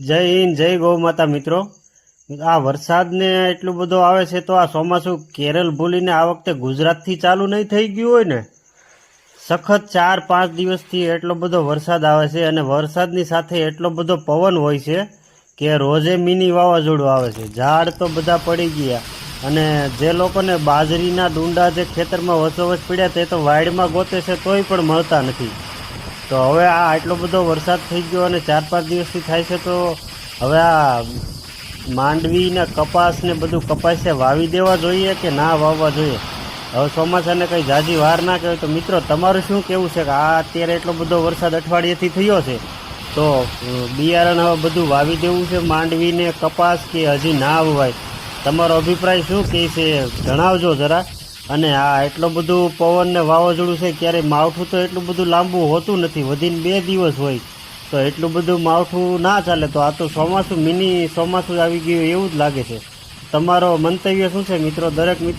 જય હિન્દ, જય ગૌ માતા મિત્રો। આ વરસાદને એટલું બધો આવે છે તો આ ચોમાસું કેરળ ભૂલીને આ વખતે ગુજરાતથી ચાલુ નહીં થઈ ગયું હોય ને। સખત 4-5 દિવસથી એટલો બધો વરસાદ આવે છે અને વરસાદની સાથે એટલો બધો પવન હોય છે કે રોજે મિની વાવાઝોડું આવે છે। ઝાડ તો બધા પડી ગયા અને જે લોકોને બાજરીના ડુંડા જે ખેતરમાં વચોવચ પડ્યા તે તો વાડમાં ગોતે છે તોય પણ મળતા નથી। તો હવે આ આટલો બધો વરસાદ થઈ ગયો અને 4-5 દિવસથી થાય છે તો હવે આ માંડવી ને કપાસ ને બધું કપાસે વાવી દેવા જોઈએ કે ના વાવવા જોઈએ। હવે ચોમાસાને કંઈ ઝાઝી વાર ના કહેવાય તો મિત્રો તમારું શું કહેવું છે કે આ અત્યારે એટલો બધો વરસાદ અઠવાડિયેથી થયો છે તો બિયારણ હવે બધું વાવી દેવું છે માંડવી ને કપાસ કે હજી ના વવાય? તમારો અભિપ્રાય શું કહે છે જણાવજો જરા। અને આ એટલું બધું પવન ને વાવાઝોડું છે ક્યારેય માવઠું તો એટલું બધું લાંબુ હોતું નથી, વધીને 2 દિવસ હોય તો એટલું બધું માવઠું ના ચાલે। તો આ તો ચોમાસું મિની ચોમાસું આવી ગયું એવું જ લાગે છે। તમારો મંતવ્ય શું છે મિત્રો? દરેક મિત્રો